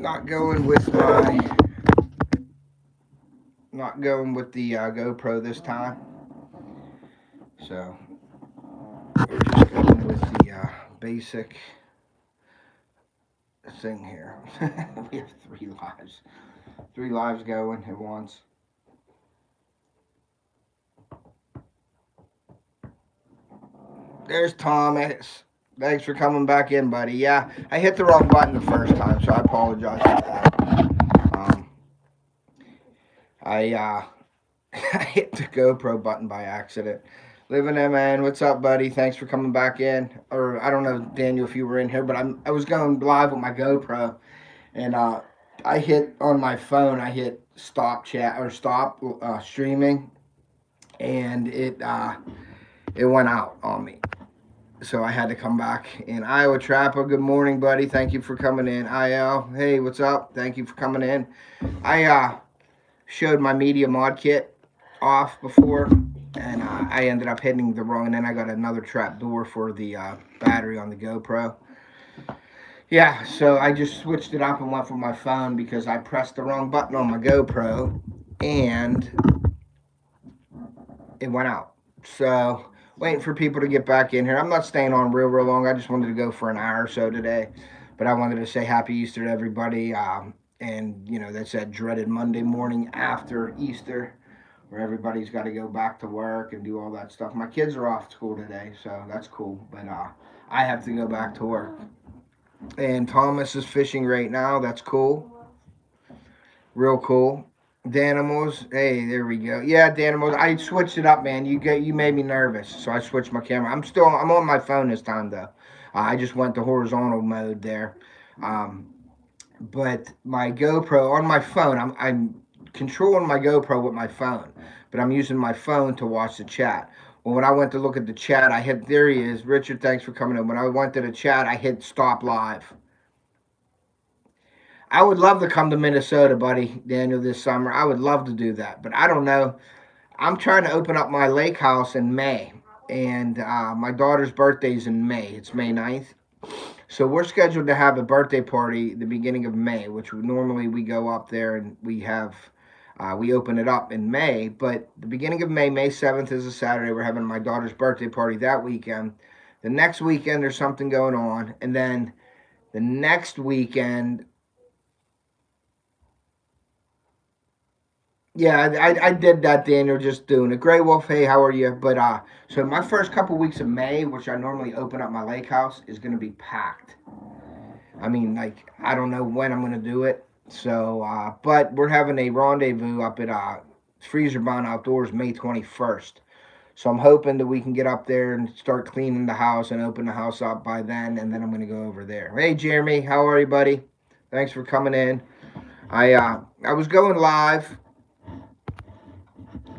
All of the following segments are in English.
not going with my, not going with the GoPro this time. So we're just going with the basic thing here. We have three lives going at once. There's Thomas. Thanks for coming back in, buddy. Yeah, I hit the wrong button the first time, so I apologize for that. I I hit the GoPro button by accident. Living there, man. What's up, buddy? Thanks for coming back in. Or I don't know, Daniel, if you were in here, but I was going live with my GoPro, and I hit on my phone. I hit stop chat or stop streaming, and it went out on me. So I had to come back in. Iowa Trapper, good morning, buddy. Thank you for coming in. IL, hey, what's up? Thank you for coming in. I showed my media mod kit off before, and I ended up hitting the wrong, and then I got another trap door for the battery on the GoPro. Yeah, so I just switched it up and went for my phone because I pressed the wrong button on my GoPro, and it went out. So waiting for people to get back in here. I'm not staying on real long. I just wanted to go for an hour or so today, but I wanted to say happy Easter to everybody. And you know, that's that dreaded Monday morning after Easter, where everybody's got to go back to work and do all that stuff. My kids are off school today, so that's cool. But I have to go back to work. And Thomas is fishing right now. That's cool. Real cool. Danimals, hey, there we go. Yeah, Danimals, I switched it up, man. You made me nervous, so I switched my camera. I'm on my phone this time though. I just went to horizontal mode there. But my GoPro on my phone, I'm controlling my GoPro with my phone, but I'm using my phone to watch the chat. Well, when I went to look at the chat, I hit, there he is. Richard, thanks for coming in. When I went to the chat, I hit stop live. I would love to come to Minnesota, buddy, Daniel, this summer. I would love to do that, but I don't know. I'm trying to open up my lake house in May, and my daughter's birthday is in May. It's May 9th. So we're scheduled to have a birthday party the beginning of May, which normally we go up there and we open it up in May. But the beginning of May, May 7th is a Saturday. We're having my daughter's birthday party that weekend. The next weekend, there's something going on. And then the next weekend, yeah, I did that, Daniel, just doing it. Grey Wolf, hey, how are you? But so my first couple weeks of May, which I normally open up my lake house, is going to be packed. I mean, like, I don't know when I'm going to do it. So, but we're having a rendezvous up at Freezer Bond Outdoors May 21st. So I'm hoping that we can get up there and start cleaning the house and open the house up by then, and then I'm going to go over there. Hey, Jeremy, how are you, buddy? Thanks for coming in. I was going live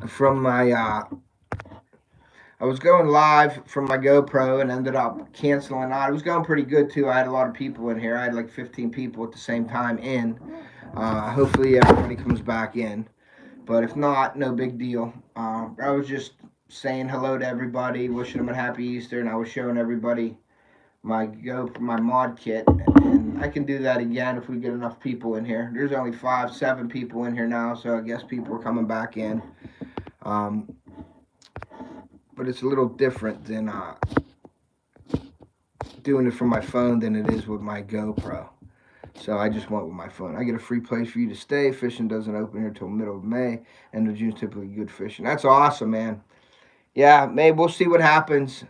from my I was going live from my GoPro and ended up canceling out. It was going pretty good too. I had a lot of people in here. I had like 15 people at the same time in. Hopefully everybody comes back in, but if not, no big deal. I was just saying hello to everybody, wishing them a happy Easter, and I was showing everybody my mod kit, and I can do that again if we get enough people in here. There's only 7 people in here now, so I guess people are coming back in. But it's a little different than doing it from my phone than it is with my GoPro. So I just went with my phone. I get a free place for you to stay. Fishing doesn't open here till middle of May. End of June is typically good fishing. That's awesome, man. Yeah, maybe we'll see what happens.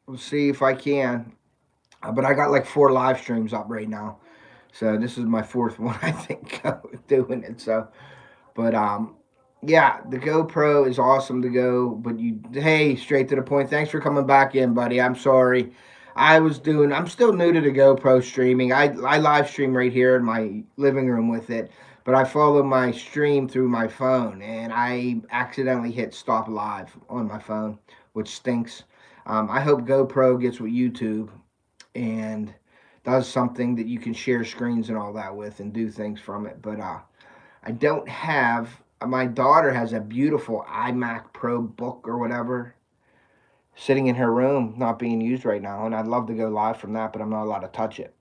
We'll see if I can. But I got like 4 live streams up right now. So this is my 4th one, I think, doing it. So, but yeah, the GoPro is awesome to go, but hey, straight to the point. Thanks for coming back in, buddy. I'm sorry. I'm still new to the GoPro streaming. I live stream right here in my living room with it, but I follow my stream through my phone, and I accidentally hit stop live on my phone, which stinks. I hope GoPro gets with YouTube and does something that you can share screens and all that with and do things from it, but I don't have. My daughter has a beautiful iMac Pro book or whatever sitting in her room, not being used right now, and I'd love to go live from that, but I'm not allowed to touch it.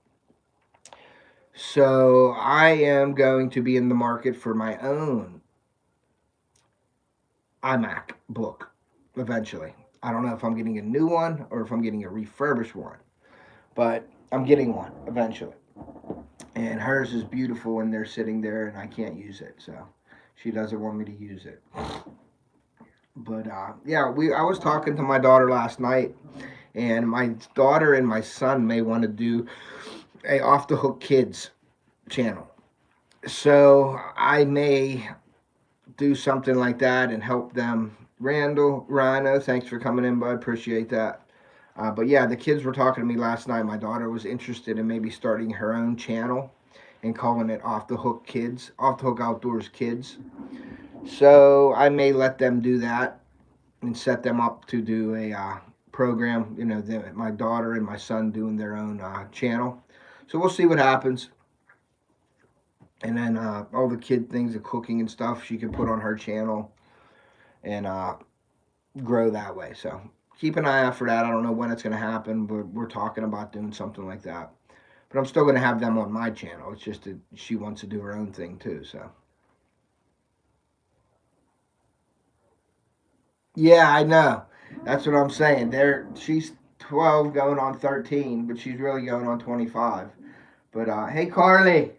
So I am going to be in the market for my own iMac book eventually. I don't know if I'm getting a new one or if I'm getting a refurbished one, but I'm getting one eventually. And hers is beautiful and they're sitting there and I can't use it, so she doesn't want me to use it. But yeah, I was talking to my daughter last night, and my daughter and my son may want to do a Off the Hook Kids channel. So I may do something like that and help them. Randall, Rhino, thanks for coming in, bud. Appreciate that. But yeah, the kids were talking to me last night. My daughter was interested in maybe starting her own channel and calling it Off the Hook Kids, Off the Hook Outdoors Kids. So I may let them do that and set them up to do a program. You know, my daughter and my son doing their own channel. So we'll see what happens. And then all the kid things, the cooking and stuff, she can put on her channel and grow that way. So keep an eye out for that. I don't know when it's going to happen, but we're talking about doing something like that. But I'm still going to have them on my channel. It's just that she wants to do her own thing too. So yeah, I know. That's what I'm saying. She's 12 going on 13, but she's really going on 25. But hey, Carly,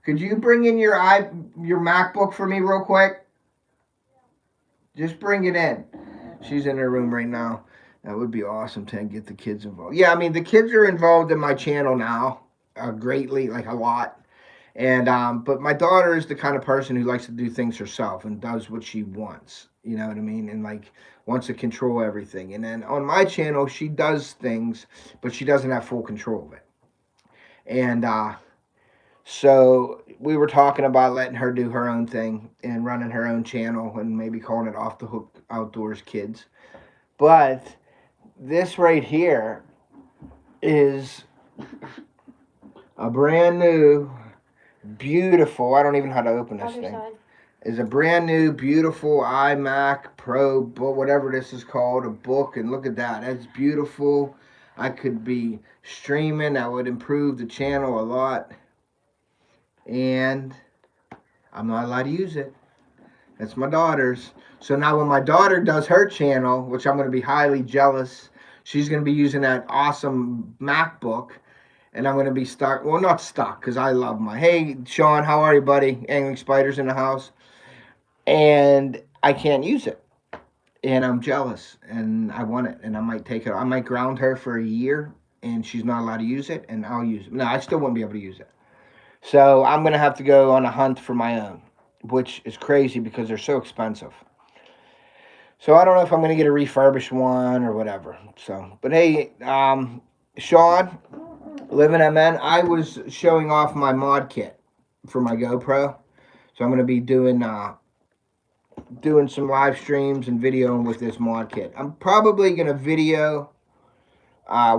could you bring in your MacBook for me real quick? Just bring it in. She's in her room right now. That would be awesome to get the kids involved. Yeah, I mean, the kids are involved in my channel now greatly, like a lot. And but my daughter is the kind of person who likes to do things herself and does what she wants. You know what I mean? And like wants to control everything. And then on my channel, she does things, but she doesn't have full control of it. And so we were talking about letting her do her own thing and running her own channel and maybe calling it Off the Hook Outdoors Kids. But this right here is a brand new, beautiful, I don't even know how to open this thing. Is a brand new, beautiful iMac Pro book, whatever this is called, a book. And look at that. That's beautiful. I could be streaming. That would improve the channel a lot. And I'm not allowed to use it. That's my daughter's. So now when my daughter does her channel, which I'm going to be highly jealous, she's going to be using that awesome MacBook. And I'm going to be stuck. Well, not stuck, because I love my... Hey, Sean, how are you, buddy? Angling Spiders in the house. And I can't use it. And I'm jealous. And I want it. And I might take it. I might ground her for a year. And she's not allowed to use it. And I'll use it. No, I still won't be able to use it. So I'm going to have to go on a hunt for my own, which is crazy because they're so expensive. So I don't know if I'm going to get a refurbished one or whatever. So, but hey, Sean, Living MN, I was showing off my mod kit for my GoPro. So I'm going to be doing some live streams and videoing with this mod kit. I'm probably going to video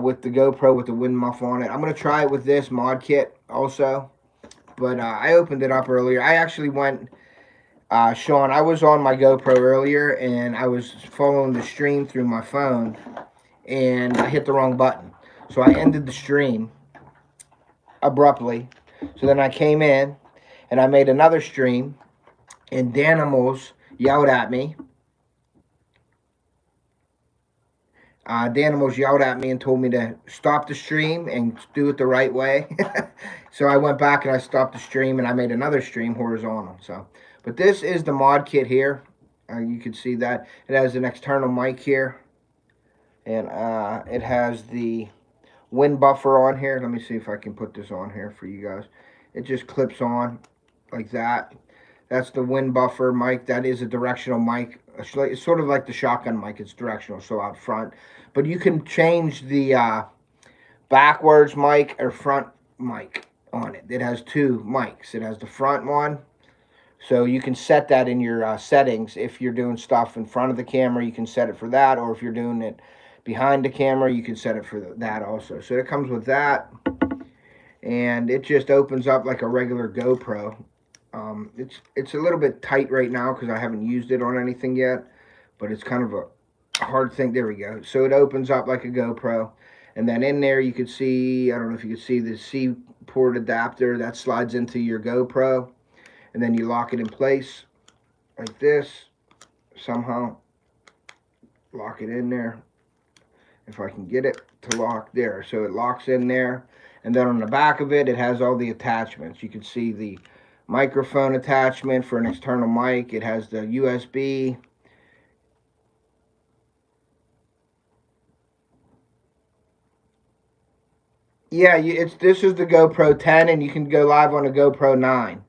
with the GoPro with the wind muff on it. I'm going to try it with this mod kit also. But I opened it up earlier. I actually went, Sean, I was on my GoPro earlier, and I was following the stream through my phone, and I hit the wrong button. So I ended the stream abruptly. So then I came in, and I made another stream, and Danimals yelled at me. Danimals yelled at me and told me to stop the stream and do it the right way. So I went back and I stopped the stream and I made another stream horizontal. So, but this is the mod kit here. You can see that it has an external mic here, and it has the wind buffer on here. Let me see if I can put this on here for you guys. It just clips on like that. That's the wind buffer mic. That is a directional mic. It's sort of like the shotgun mic. It's directional, so out front. But you can change the backwards mic or front mic on it. It has two mics. It has the front one. So you can set that in your settings. If you're doing stuff in front of the camera, you can set it for that. Or if you're doing it behind the camera, you can set it for that also. So it comes with that. And it just opens up like a regular GoPro. It's a little bit tight right now because I haven't used it on anything yet, but it's kind of a hard thing. There we go. So it opens up like a GoPro, and then in there you could see, I don't know if you could see the C port adapter that slides into your GoPro, and then you lock it in place like this. Somehow lock it in there, if I can get it to lock there. So it locks in there, and then on the back of it, it has all the attachments. You can see the microphone attachment for an external mic. It has the USB. Yeah, this is the GoPro 10, and you can go live on a GoPro 9.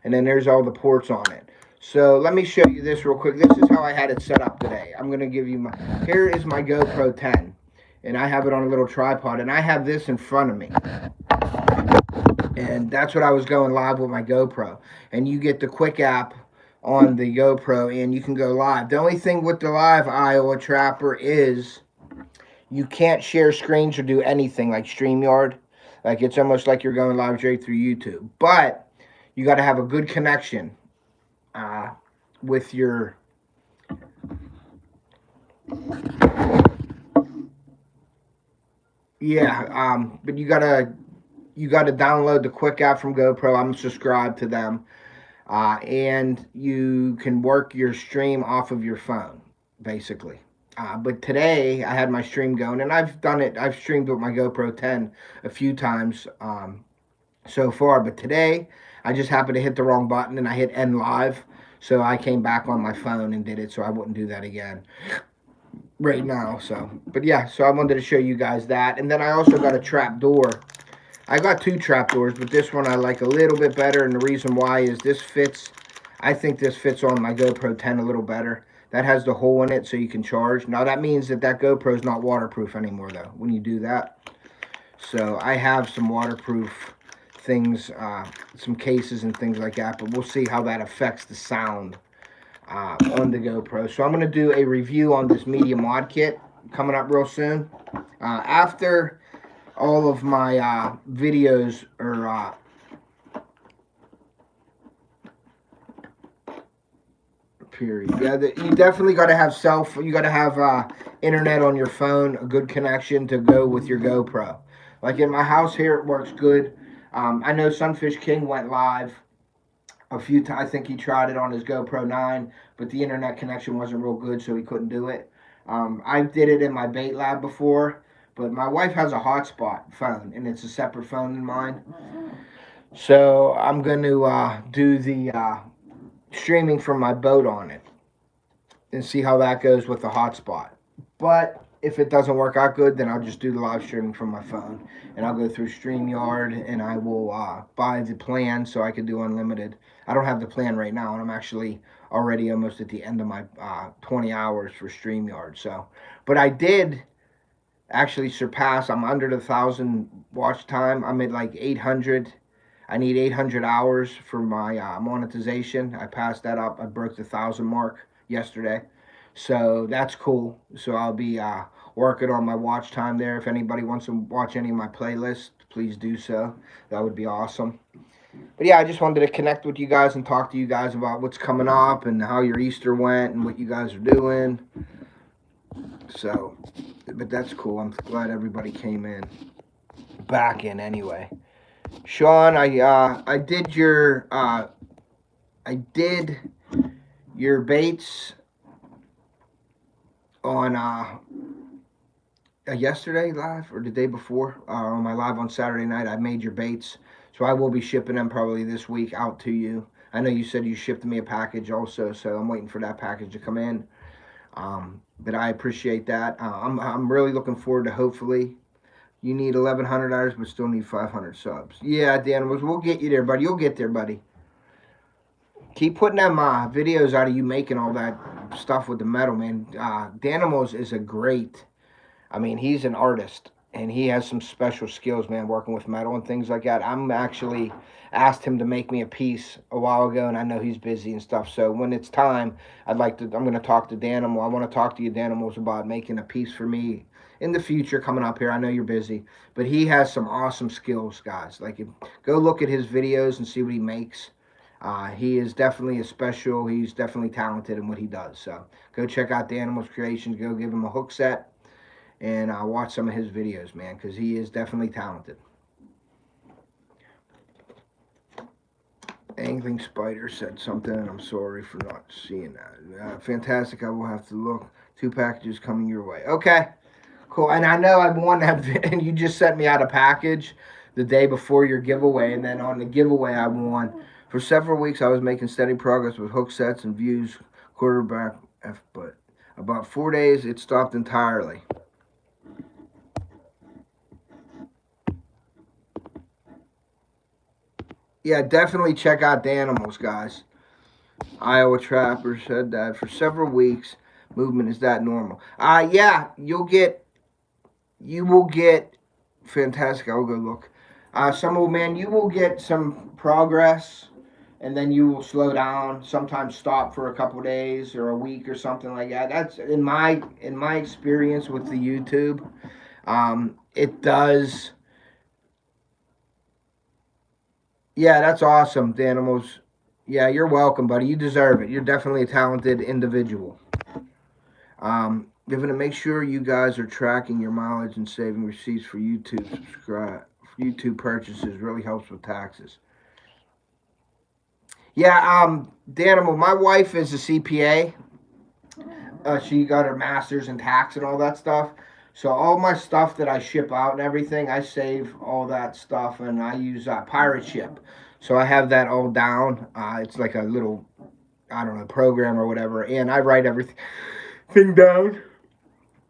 And then there's all the ports on it. So let me show you this real quick. This is how I had it set up today. I'm going to give you here is my GoPro 10. And I have it on a little tripod, and I have this in front of me. And that's what I was going live with my GoPro. And you get the quick app on the GoPro, and you can go live. The only thing with the live Iowa Trapper is you can't share screens or do anything like StreamYard. Like, it's almost like you're going live straight through YouTube. But you got to have a good connection with your... Yeah, but you gotta download the quick app from GoPro. I'm subscribed to them, and you can work your stream off of your phone, basically. But today I had my stream going, and I've done it. I've streamed with my GoPro 10 a few times so far, but today I just happened to hit the wrong button, and I hit end live, so I came back on my phone and did it, so I wouldn't do that again right now. So, but yeah, so I wanted to show you guys that. And then I also got a trap door. I got two trap doors, but this one I like a little bit better, and the reason why is this fits. I think this fits on my GoPro 10 a little better. That has the hole in it so you can charge. Now that means that GoPro is not waterproof anymore though when you do that. So I have some waterproof things, some cases and things like that, but we'll see how that affects the sound on the GoPro. So I'm going to do a review on this media mod kit coming up real soon. After all of my videos are period. Yeah, you definitely got to have you got to have internet on your phone, a good connection to go with your GoPro. Like in my house here, it works good. I know Sunfish King went live a few times. I think he tried it on his GoPro 9, but the internet connection wasn't real good, so he couldn't do it. I did it in my bait lab before, but my wife has a hotspot phone, and it's a separate phone than mine. So I'm going to do the streaming from my boat on it and see how that goes with the hotspot. But if it doesn't work out good, then I'll just do the live streaming from my phone, and I'll go through StreamYard, and I will buy the plan so I can do unlimited. I don't have the plan right now, and I'm actually already almost at the end of my 20 hours for StreamYard. So, but I did actually surpass. I'm under the 1,000 watch time. I'm at like 800. I need 800 hours for my monetization. I passed that up. I broke the 1,000 mark yesterday. So that's cool. So I'll be working on my watch time there. If anybody wants to watch any of my playlists, please do so. That would be awesome. But yeah, I just wanted to connect with you guys and talk to you guys about what's coming up and how your Easter went and what you guys are doing. So, but that's cool. I'm glad everybody came in. Back in anyway. Sean, I did your baits on yesterday live or the day before on my live on Saturday night. I made your baits, so I will be shipping them probably this week out to you. I know you said you shipped me a package also, so I'm waiting for that package to come in. But I appreciate that. I'm really looking forward to hopefully. You need 1,100 hours, but still need 500 subs. Yeah, Danimals, we'll get you there, buddy. You'll get there, buddy. Keep putting them videos out of you making all that stuff with the metal, man. Danimals is a great, I mean, he's an artist, and he has some special skills, man, working with metal and things like that. I'm actually asked him to make me a piece a while ago, and I know he's busy and stuff. So when it's time, I'm going to talk to Danimal. I want to talk to you, Danimals, about making a piece for me in the future coming up here. I know you're busy, but he has some awesome skills, guys. Like, go look at his videos and see what he makes. He is definitely he's definitely talented in what he does. So go check out Danimals Creations. Go give him a hook set and watch some of his videos, man, because he is definitely talented. Angling Spider said something, and I'm sorry for not seeing that. Fantastic. I will have to look. 2 packages coming your way. Okay, cool. And I know I won that, and you just sent me out a package the day before your giveaway, and then on the giveaway I won. For several weeks, I was making steady progress with hook sets and views, quarterback, but about 4 days, it stopped entirely. Yeah, definitely check out the animals, guys. Iowa Trapper said that for several weeks, movement is that normal. Yeah, you will get fantastic. I'll go look. Some old man, you will get some progress, and then you will slow down. Sometimes stop for a couple days or a week or something like that. That's in my experience with the YouTube. It does. Yeah, that's awesome, the animals. Yeah, you're welcome, buddy. You deserve it. You're definitely a talented individual. You're going to make sure you guys are tracking your mileage and saving receipts for YouTube YouTube purchases. Really helps with taxes. Yeah, the animal. My wife is a CPA. She got her master's in tax and all that stuff. So all my stuff that I ship out and everything, I save all that stuff, and I use Pirate Ship. So I have that all down. It's like a little, I don't know, program or whatever, and I write everything down.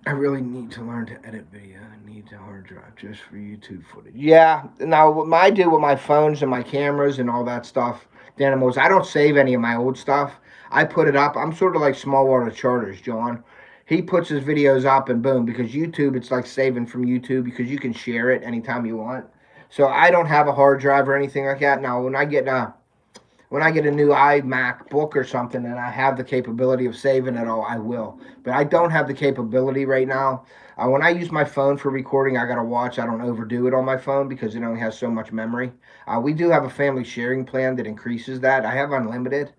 I really need to learn to edit video. I need a hard drive just for YouTube footage. Yeah. Now, what I do with my phones and my cameras and all that stuff, the animals, I don't save any of my old stuff. I put it up. I'm sort of like Small Water Charters, John. He puts his videos up and boom, because YouTube, it's like saving from YouTube because you can share it anytime you want. So I don't have a hard drive or anything like that. Now, when I get a new iMac book or something and I have the capability of saving it all, I will. But I don't have the capability right now. When I use my phone for recording, I got to watch I don't overdo it on my phone because it only has so much memory. We do have a family sharing plan that increases that. I have unlimited,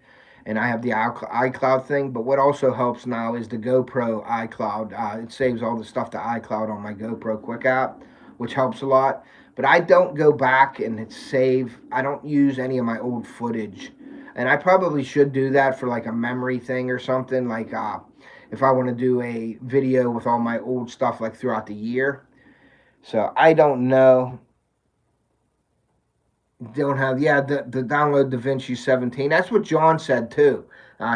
and I have the iCloud thing. But what also helps now is the GoPro iCloud. It saves all the stuff to iCloud on my GoPro Quick app, which helps a lot. But I don't go back and save. I don't use any of my old footage, and I probably should do that for like a memory thing or something. Like if I want to do a video with all my old stuff like throughout the year. So I don't know. Don't have, yeah, the download DaVinci 17. That's what John said too.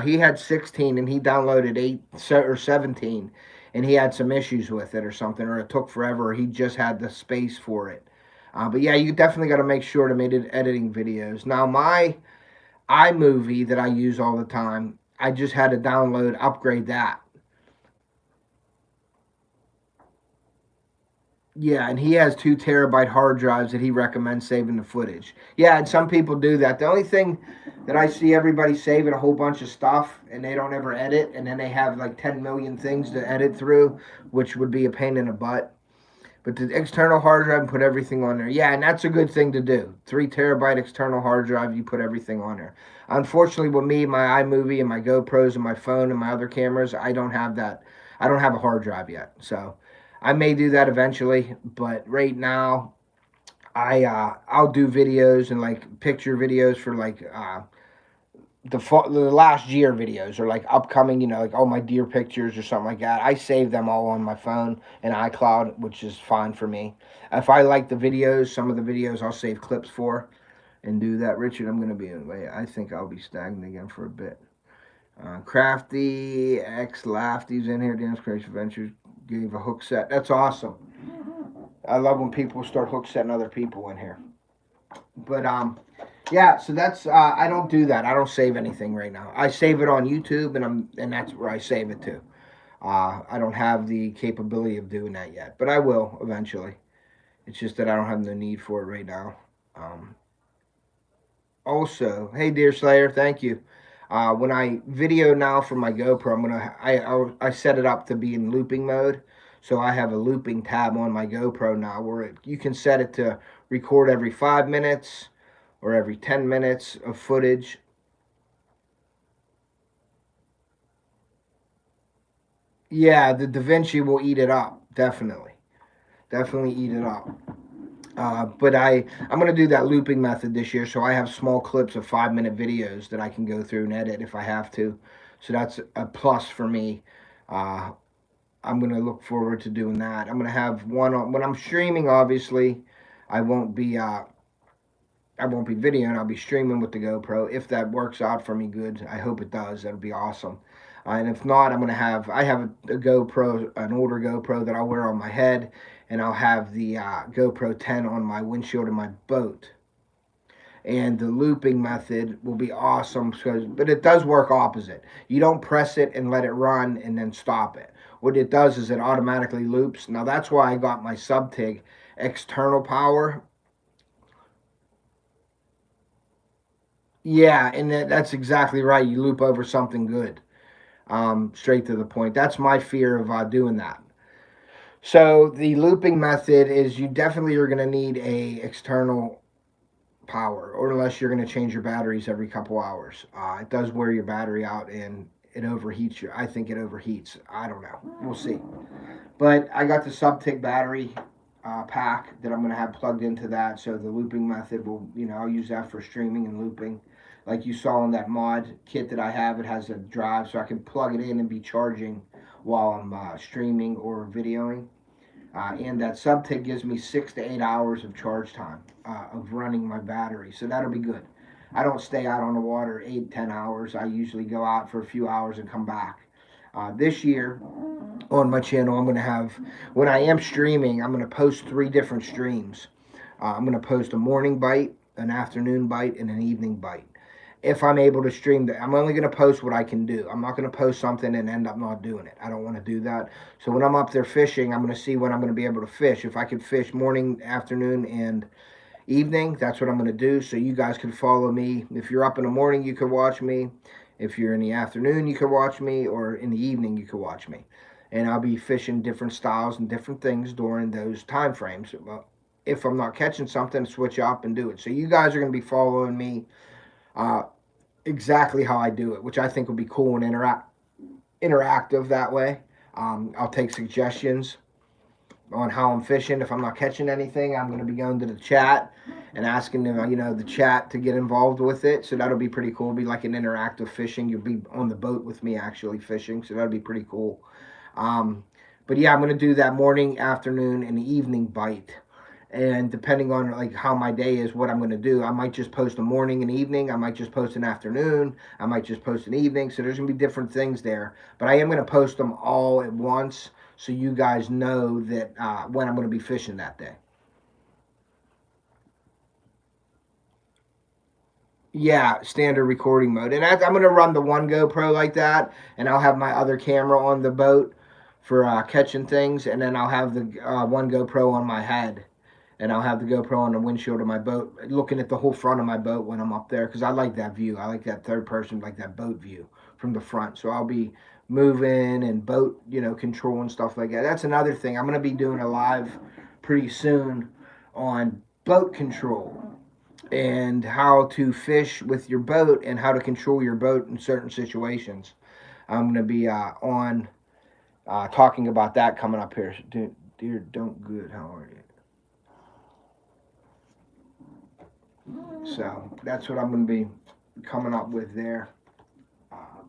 He had 16 and he downloaded 8 or 17, and he had some issues with it or something, or it took forever, or he just had the space for it. But yeah, you definitely got to make sure to make it editing videos. Now my iMovie that I use all the time, I just had to upgrade that. Yeah, and he has 2 terabyte hard drives that he recommends saving the footage. Yeah, and some people do that. The only thing that I see everybody saving a whole bunch of stuff and they don't ever edit, and then they have like 10 million things to edit through, which would be a pain in the butt. But the external hard drive and put everything on there. Yeah, and that's a good thing to do. 3 terabyte external hard drive, you put everything on there. Unfortunately, with me, my iMovie and my GoPros and my phone and my other cameras, I don't have that. I don't have a hard drive yet. So I may do that eventually, but right now I'll do videos and like picture videos for like the last year videos or like upcoming, like all my deer pictures or something like that. I save them all on my phone and iCloud, which is fine for me. If I like the videos, some of the videos I'll save clips for and do that. Richard, I'm going to be in the way. I think I'll be stagnant again for a bit. Crafty X Lafty's in here. Dance Creation Ventures gave a hook set. That's awesome. I love when people start hook setting other people in here. But yeah, so that's I don't do that. I don't save anything right now. I save it on YouTube, and that's where I save it to. I don't have the capability of doing that yet, but I will eventually. It's just that I don't have the need for it right now. Also, hey Deer Slayer, thank you. When I video now from my GoPro, I set it up to be in looping mode, so I have a looping tab on my GoPro now where you can set it to record every 5 minutes or every 10 minutes of footage. Yeah, the DaVinci will eat it up, definitely eat it up. But I'm going to do that looping method this year, so I have small clips of 5-minute videos that I can go through and edit if I have to. So that's a plus for me. Uh, I'm going to look forward to doing that. I'm going to have one on, when I'm streaming. Obviously, I won't be I won't be videoing. I'll be streaming with the GoPro. If that works out for me, good. I hope it does. That'll be awesome. And if not, I have a GoPro, an older GoPro that I'll wear on my head, and I'll have the GoPro 10 on my windshield of my boat. And the looping method will be awesome, but it does work opposite. You don't press it and let it run and then stop it. What it does is it automatically loops. Now that's why I got my sub-TIG external power. Yeah, and that's exactly right. You loop over something good, straight to the point. That's my fear of doing that. So the looping method is you definitely are going to need a external power, or unless you're going to change your batteries every couple hours. It does wear your battery out and it overheats you. I think it overheats. I don't know. We'll see. But I got the sub-TIG battery pack that I'm going to have plugged into that. So the looping method will, I'll use that for streaming and looping. Like you saw in that mod kit that I have, it has a drive so I can plug it in and be charging while I'm streaming or videoing. And that sub-TIG gives me 6 to 8 hours of charge time of running my battery. So that'll be good. I don't stay out on the water 8, 10 hours. I usually go out for a few hours and come back. This year on my channel, I'm going to have, when I am streaming, I'm going to post 3 different streams. I'm going to post a morning bite, an afternoon bite, and an evening bite. If I'm able to stream that, I'm only going to post what I can do. I'm not going to post something and end up not doing it. I don't want to do that. So when I'm up there fishing, I'm going to see when I'm going to be able to fish. If I can fish morning, afternoon, and evening, that's what I'm going to do. So you guys can follow me. If you're up in the morning, you can watch me. If you're in the afternoon, you can watch me. Or in the evening, you can watch me. And I'll be fishing different styles and different things during those time frames. Well, if I'm not catching something, switch up and do it. So you guys are going to be following me uh, exactly how I do it, which I think will be cool and interactive that way. I'll take suggestions on how I'm fishing. If I'm not catching anything, I'm going to be going to the chat and asking the chat to get involved with it. So that'll be pretty cool. It'll be like an interactive fishing. You'll be on the boat with me actually fishing. So that'll be pretty cool. But yeah, I'm going to do that morning, afternoon, and evening bite. And depending on like how my day is, what I'm going to do, I might just post a morning and evening. I might just post an afternoon. I might just post an evening. So there's going to be different things there. But I am going to post them all at once so you guys know that when I'm going to be fishing that day. Yeah, standard recording mode. And I'm going to run the one GoPro like that, and I'll have my other camera on the boat for catching things, and then I'll have the one GoPro on my head, and I'll have the GoPro on the windshield of my boat, looking at the whole front of my boat when I'm up there, because I like that view. I like that third person, like that boat view from the front. So I'll be moving and boat, control and stuff like that. That's another thing. I'm going to be doing a live pretty soon on boat control and how to fish with your boat and how to control your boat in certain situations. I'm going to be on talking about that coming up here. Dear, don't good. How are you? So that's what I'm going to be coming up with there.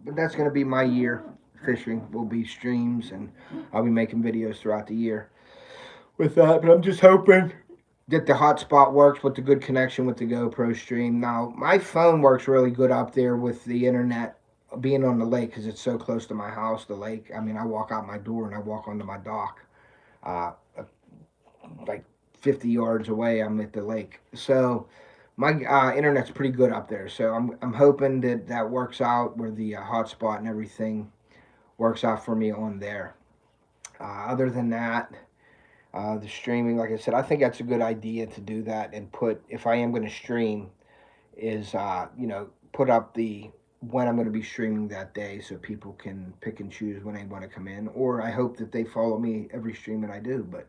But that's going to be my year. Fishing will be streams, and I'll be making videos throughout the year with that. But I'm just hoping that the hotspot works with the good connection with the GoPro stream. Now, my phone works really good up there with the internet being on the lake because it's so close to my house, the lake. I mean, I walk out my door and I walk onto my dock. Like 50 yards away, I'm at the lake. So my internet's pretty good up there. So I'm hoping that that works out where the hotspot and everything works out for me on there. Other than that, the streaming, like I said, I think that's a good idea to do that and put, if I am going to stream, is, put up the when I'm going to be streaming that day so people can pick and choose when they want to come in. Or I hope that they follow me every stream that I do. But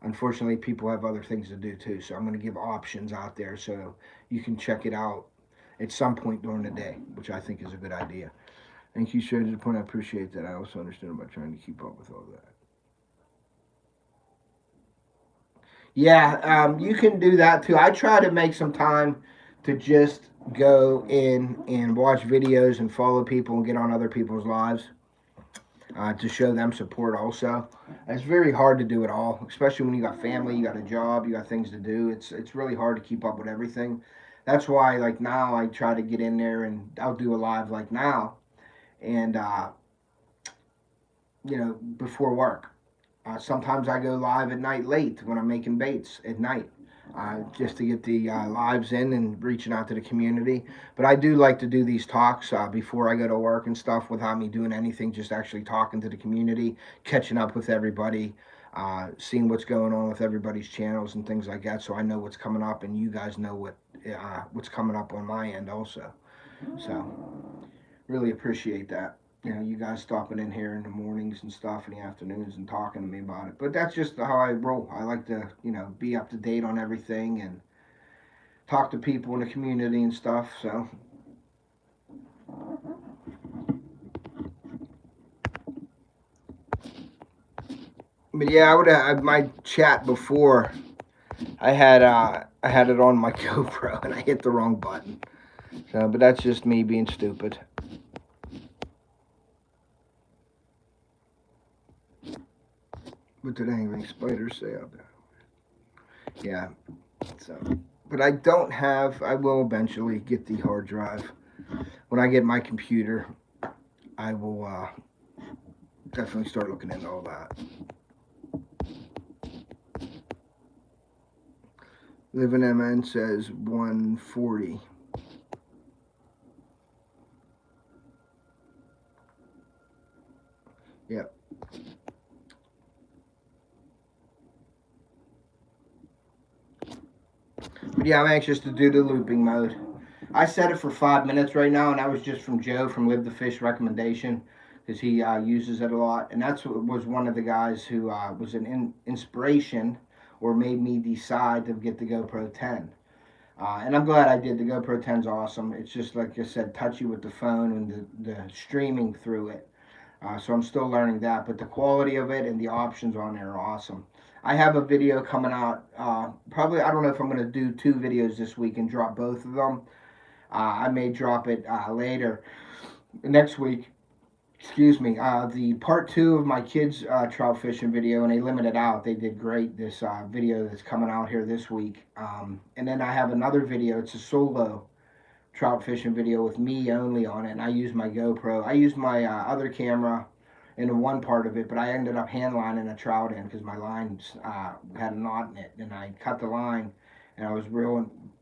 unfortunately, people have other things to do too. So I'm going to give options out there so you can check it out at some point during the day, which I think is a good idea. Thank you, sir. To the point, I appreciate that. I also understand about trying to keep up with all that. Yeah, you can do that too. I try to make some time to just go in and watch videos and follow people and get on other people's lives to show them support also. It's very hard to do it all, especially when you got family, you got a job, you got things to do. It's really hard to keep up with everything. That's why, like now, I try to get in there and I'll do a live like now, and before work. Sometimes I go live at night late when I'm making baits at night, just to get the lives in and reaching out to the community. But I do like to do these talks before I go to work and stuff without me doing anything, just actually talking to the community, catching up with everybody, seeing what's going on with everybody's channels and things like that, so I know what's coming up and you guys know what's coming up on my end also. So really appreciate that. You guys stopping in here in the mornings and stuff in the afternoons and talking to me about it. But that's just how I roll. I like to, be up to date on everything and talk to people in the community and stuff. So, but yeah, I would have my chat before. I had it on my GoPro and I hit the wrong button. So, but that's just me being stupid. What did any spiders say out there? Yeah. So, but I don't have. I will eventually get the hard drive. When I get my computer, I will definitely start looking into all that. Living MN says 140. Yep. But yeah, I'm anxious to do the looping mode. I set it for 5 minutes right now, and that was just from Joe from Live the Fish recommendation, because he uses it a lot. And that's was one of the guys who was an inspiration or made me decide to get the GoPro 10. And I'm glad I did. The GoPro 10's awesome. It's just, like I said, touchy with the phone and the streaming through it. So I'm still learning that. But the quality of it and the options on there are awesome. I have a video coming out. Probably, I don't know if I'm going to do 2 videos this week and drop both of them. I may drop it later next week. Excuse me. The part 2 of my kids' trout fishing video, and they limited out. They did great. This video that's coming out here this week. And then I have another video. It's a solo trout fishing video with me only on it. And I use my GoPro. I used my other camera in one part of it, but I ended up hand lining a trout in because my line had a knot in it, and I cut the line, and I was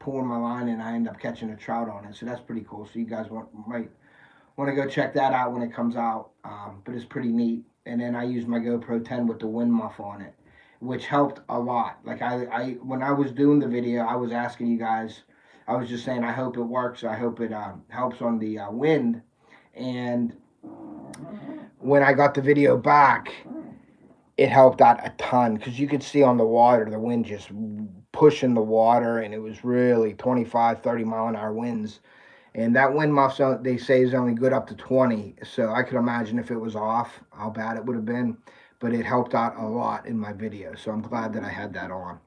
pulling my line, and I ended up catching a trout on it. So that's pretty cool. So you guys might want to go check that out when it comes out. But it's pretty neat. And then I used my GoPro 10 with the wind muff on it, which helped a lot. Like I when I was doing the video, I was asking you guys. I was just saying, I hope it works. I hope it helps on the wind. And when I got the video back, it helped out a ton because you could see on the water, the wind just pushing the water, and it was really 25, 30 mile an hour winds. And that wind muff, they say, is only good up to 20. So I could imagine if it was off, how bad it would have been. But it helped out a lot in my video. So I'm glad that I had that on.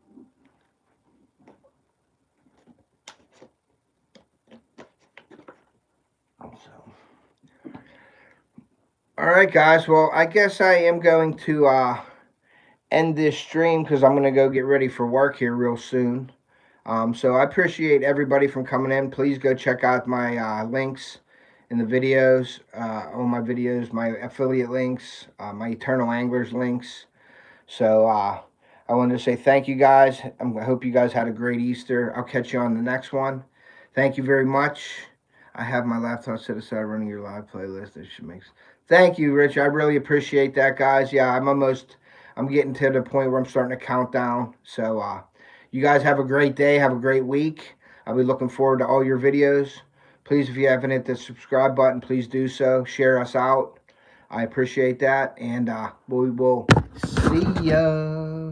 All right, guys. Well, I guess I am going to end this stream because I'm going to go get ready for work here real soon. So I appreciate everybody from coming in. Please go check out my links in the videos, all my videos, my affiliate links, my Eternal Anglers links. So I wanted to say thank you guys. I hope you guys had a great Easter. I'll catch you on the next one. Thank you very much. I have my laptop set aside running your live playlist. That should make sense. Thank you, Rich. I really appreciate that, guys. Yeah, I'm getting to the point where I'm starting to count down. So you guys have a great day. Have a great week. I'll be looking forward to all your videos. Please, if you haven't hit the subscribe button, please do so. Share us out. I appreciate that. And we will see ya.